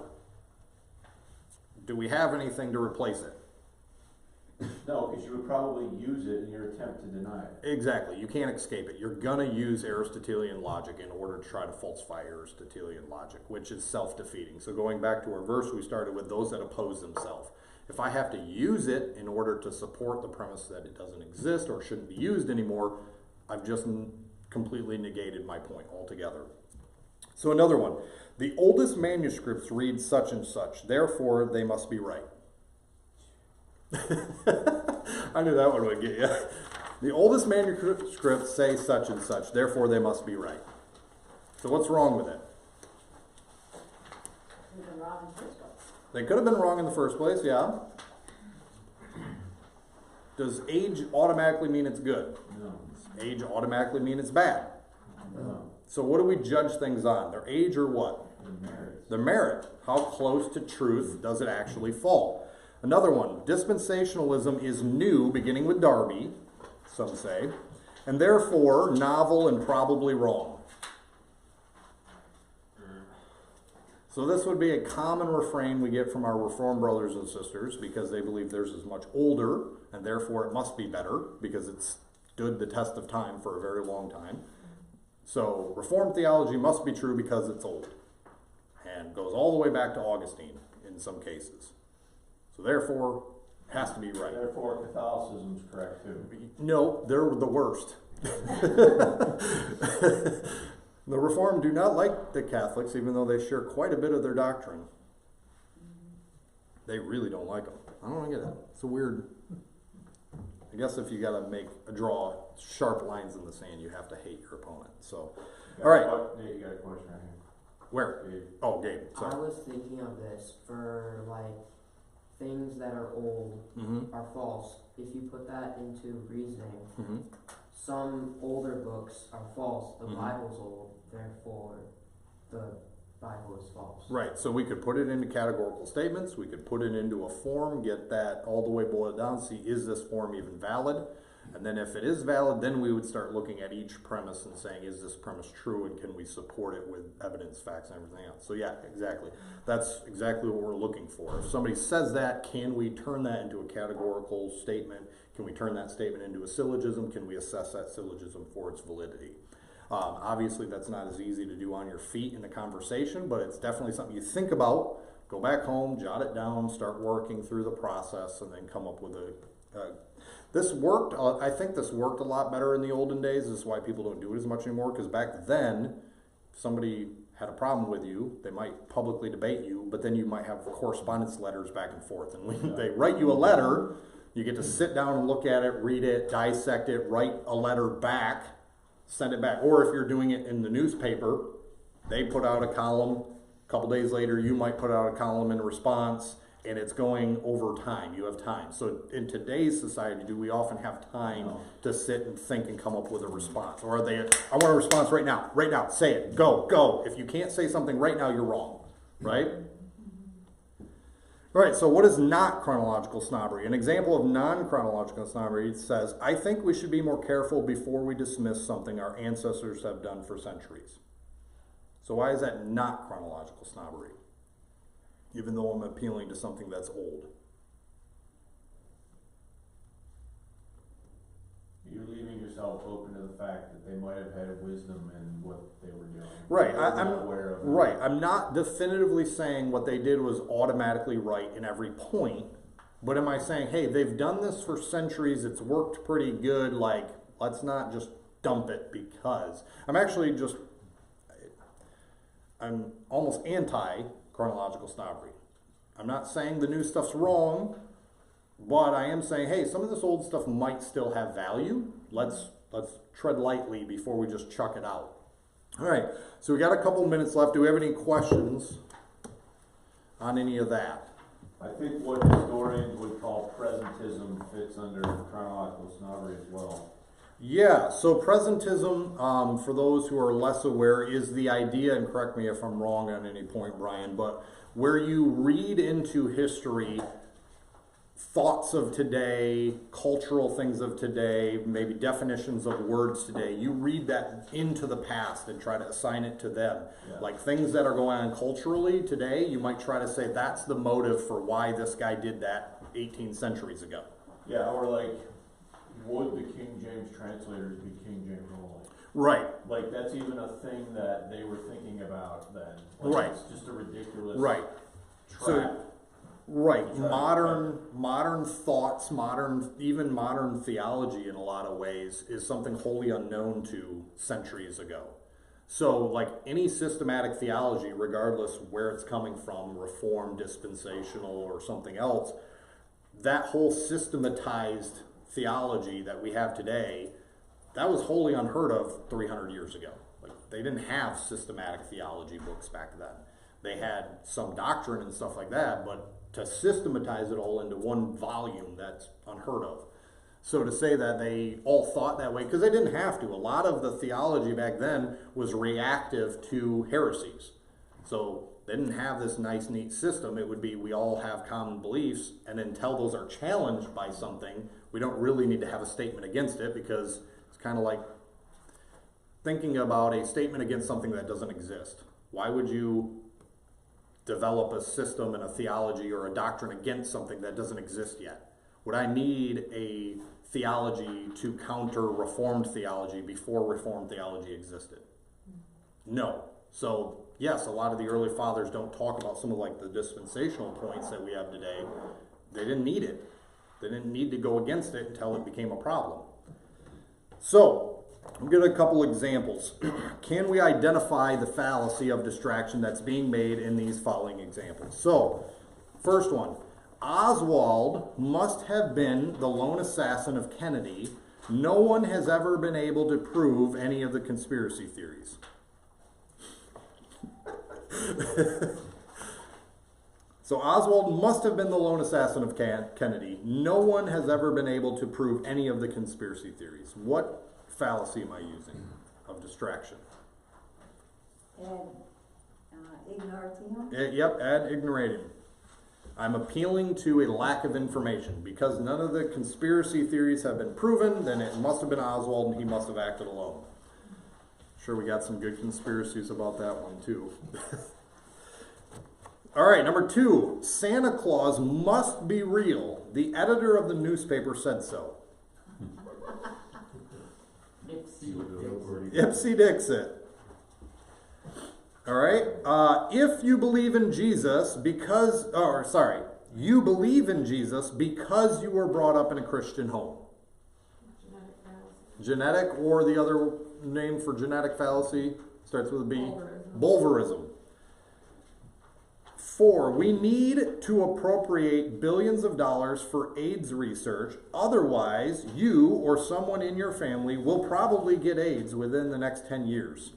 Do we have anything to replace it? No, because you would probably use it in your attempt to deny it. Exactly. You can't escape it. You're going to use Aristotelian logic in order to try to falsify Aristotelian logic, which is self-defeating. So going back to our verse, we started with those that oppose themselves. If I have to use it in order to support the premise that it doesn't exist or shouldn't be used anymore, I've just completely negated my point altogether. So another one. The oldest manuscripts read such and such, therefore they must be right. I knew that one would get you. The oldest manuscripts say such and such, therefore they must be right. So what's wrong with it? We've been wrong in the first place. They could have been wrong in the first place, yeah. Does age automatically mean it's good? No. Does age automatically mean it's bad? No. So what do we judge things on? Their age or what? The merits. The merit. How close to truth does it actually fall? Another one, dispensationalism is new, beginning with Darby, some say, and therefore novel and probably wrong. So this would be a common refrain we get from our Reformed brothers and sisters because they believe theirs is much older and therefore it must be better because it's stood the test of time for a very long time. So Reformed theology must be true because it's old and goes all the way back to Augustine in some cases. So therefore, it has to be right. Therefore, Catholicism is correct too. No, they're the worst. The Reformed do not like the Catholics, even though they share quite a bit of their doctrine. They really don't like them. I don't get it. It's a weird. I guess if you got to draw sharp lines in the sand, you have to hate your opponent. So, all right. Nate, you got a question right here. Where? Gabe. Oh, Gabe. I Sorry. was thinking of this for like things that are old Mm-hmm. are false. If you put that into reasoning, Mm-hmm. some older books are false. The Mhm. Bible's old, therefore the Bible is false. Right, so we could put it into categorical statements, we could put it into a form, get that all the way boiled down, see is this form even valid? And then if it is valid, then we would start looking at each premise and saying, is this premise true and can we support it with evidence, facts, and everything else? So yeah, exactly. That's exactly what we're looking for. If somebody says that, can we turn that into a categorical statement? Can we turn that statement into a syllogism? Can we assess that syllogism for its validity? Obviously, that's not as easy to do on your feet in a conversation, but it's definitely something you think about. Go back home, jot it down, start working through the process, and then come up with this worked. I think this worked a lot better in the olden days. This is why people don't do it as much anymore, because back then, if somebody had a problem with you, they might publicly debate you, but then you might have correspondence letters back and forth. And when they write you a letter, you get to sit down and look at it, read it, dissect it, write a letter back, send it back. Or if you're doing it in the newspaper, they put out a column. A couple days later, you might put out a column in response, and it's going over time. You have time. So in today's society, do we often have time to sit and think and come up with a response? Or are they, I want a response right now, say it, go. If you can't say something right now, you're wrong, right? All right, so what is not chronological snobbery? An example of non-chronological snobbery says, I think we should be more careful before we dismiss something our ancestors have done for centuries. So why is that not chronological snobbery? Even though I'm appealing to something that's old. You're leaving yourself open to the fact that they might have had wisdom in what they were doing. Right, They were not aware of it. Right, I'm not definitively saying what they did was automatically right in every point, but am I saying, hey, they've done this for centuries, it's worked pretty good, like, let's not just dump it because. I'm almost anti-chronological snobbery. I'm not saying the new stuff's wrong, but I am saying, hey, some of this old stuff might still have value. Let's tread lightly before we just chuck it out. All right, so we got a couple minutes left. Do we have any questions on any of that? I think what historians would call presentism fits under chronological snobbery as well. Yeah, so presentism, for those who are less aware, is the idea, and correct me if I'm wrong at any point, Brian, but where you read into history thoughts of today, cultural things of today, maybe definitions of words today. You read that into the past and try to assign it to them. Yeah. Like things that are going on culturally today, you might try to say that's the motive for why this guy did that 18 centuries ago. Yeah, or like, would the King James translators be King James only? Right. Like, that's even a thing that they were thinking about then. Like, Right. It's just a ridiculous Right. trap. Right, modern thoughts, even modern theology in a lot of ways is something wholly unknown to centuries ago. So like any systematic theology, regardless where it's coming from, Reformed, dispensational, or something else, that whole systematized theology that we have today, that was wholly unheard of 300 years ago. Like they didn't have systematic theology books back then. They had some doctrine and stuff like that, but to systematize it all into one volume, that's unheard of. So to say that they all thought that way, because they didn't have to. A lot of the theology back then was reactive to heresies. So they didn't have this nice, neat system. It would be we all have common beliefs, and until those are challenged by something, we don't really need to have a statement against it, because it's kind of like thinking about a statement against something that doesn't exist. Why would you develop a system and a theology or a doctrine against something that doesn't exist yet? Would I need a theology to counter Reformed theology before Reformed theology existed? No. So yes, a lot of the early fathers don't talk about some of like the dispensational points that we have today. They didn't need it. They didn't need to go against it until it became a problem. So I'm going to give a couple examples. Can we identify the fallacy of distraction that's being made in these following examples? So, first one, Oswald must have been the lone assassin of Kennedy. No one has ever been able to prove any of the conspiracy theories. So Oswald must have been the lone assassin of Kennedy. No one has ever been able to prove any of the conspiracy theories. What fallacy am I using of distraction? Ignoratum? Yep, ad ignoratum. I'm appealing to a lack of information. Because none of the conspiracy theories have been proven, then it must have been Oswald and he must have acted alone. Sure, we got some good conspiracies about that one too. All right, number 2, Santa Claus must be real. The editor of the newspaper said so. Ipsy Dixit. All right. If you believe in Jesus you believe in Jesus because you were brought up in a Christian home. Genetic, or the other name for genetic fallacy starts with a B. Bulverism. 4, we need to appropriate billions of dollars for AIDS research. Otherwise, you or someone in your family will probably get AIDS within the next 10 years.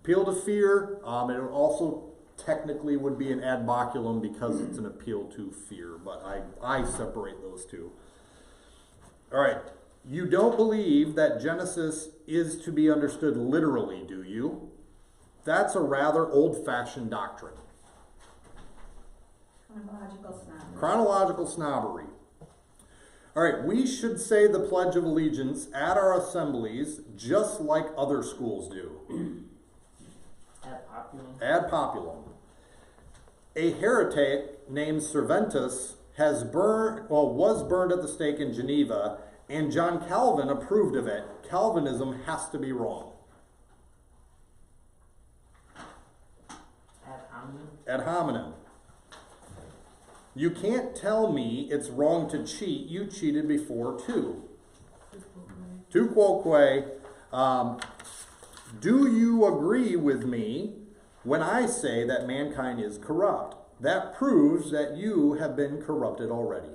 Appeal to fear. It also technically would be an ad baculum because it's an appeal to fear, but I separate those two. All right. You don't believe that Genesis is to be understood literally, do you? That's a rather old-fashioned doctrine. Chronological snobbery. Chronological snobbery. All right, we should say the Pledge of Allegiance at our assemblies just like other schools do. Ad populum. Ad populum. A heretic named Serventus was burned at the stake in Geneva, and John Calvin approved of it, Calvinism has to be wrong. Ad hominem? Ad hominem. You can't tell me it's wrong to cheat. You cheated before too. Tu quoque. Do you agree with me when I say that mankind is corrupt? That proves that you have been corrupted already.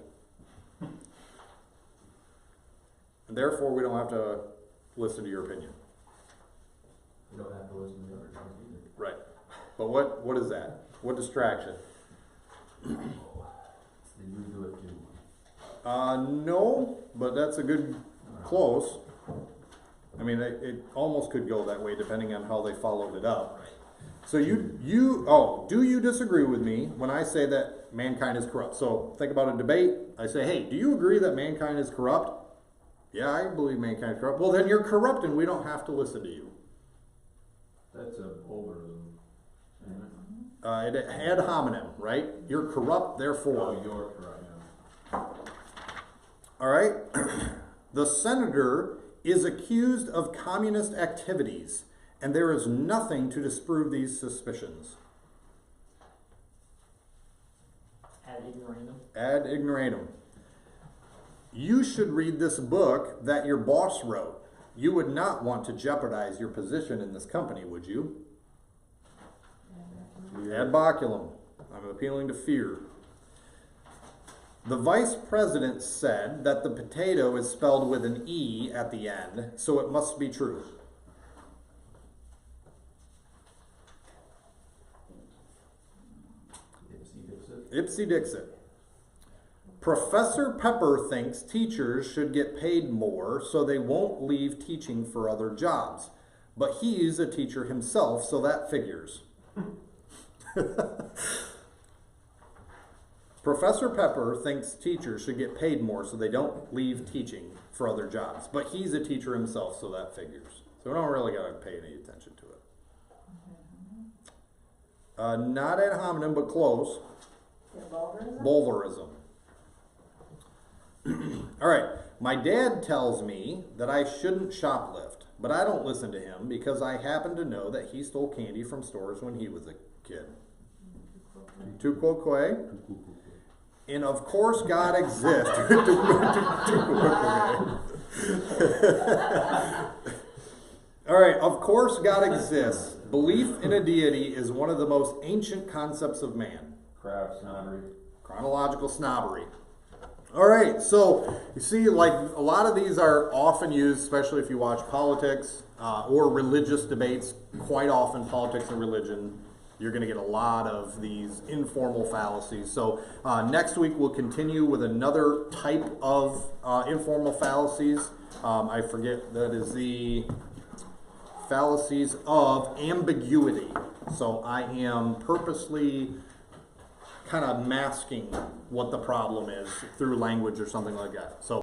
And therefore, we don't have to listen to your opinion. You don't have to listen to the other ones either. Right. But what is that? What distraction? Then you do it too. No, but that's a good close. I mean, it almost could go that way depending on how they followed it up. So do you disagree with me when I say that mankind is corrupt? So think about a debate. I say, hey, do you agree that mankind is corrupt? Yeah, I believe mankind is corrupt. Well, then you're corrupt and we don't have to listen to you. That's a Bulverism. Ad hominem, right? You're corrupt, therefore. Oh, you're correct. Yeah. All right. The senator is accused of communist activities, and there is nothing to disprove these suspicions. Ad ignoratum? Ad ignoratum. You should read this book that your boss wrote. You would not want to jeopardize your position in this company, would you? Ad baculum. I'm appealing to fear. The vice president said that the potato is spelled with an E at the end, so it must be true. Ipsy Dixit. Professor Pepper thinks teachers should get paid more so they won't leave teaching for other jobs. But he's a teacher himself, so that figures. Professor Pepper thinks teachers should get paid more so they don't leave teaching for other jobs. But he's a teacher himself, so that figures. So we don't really got to pay any attention to it. Not ad hominem, but close. Bulverism. All right. My dad tells me that I shouldn't shoplift, but I don't listen to him because I happen to know that he stole candy from stores when he was a kid. Tu quoque. And of course God exists. All right, of course God exists. Belief in a deity is one of the most ancient concepts of man. Snobbery. Chronological snobbery. All right, so you see, like a lot of these are often used, especially if you watch politics or religious debates. Quite often, politics and religion, you're going to get a lot of these informal fallacies. So next week we'll continue with another type of informal fallacies. I forget, that is the fallacies of ambiguity. So I am purposely kind of masking what the problem is through language or something like that. So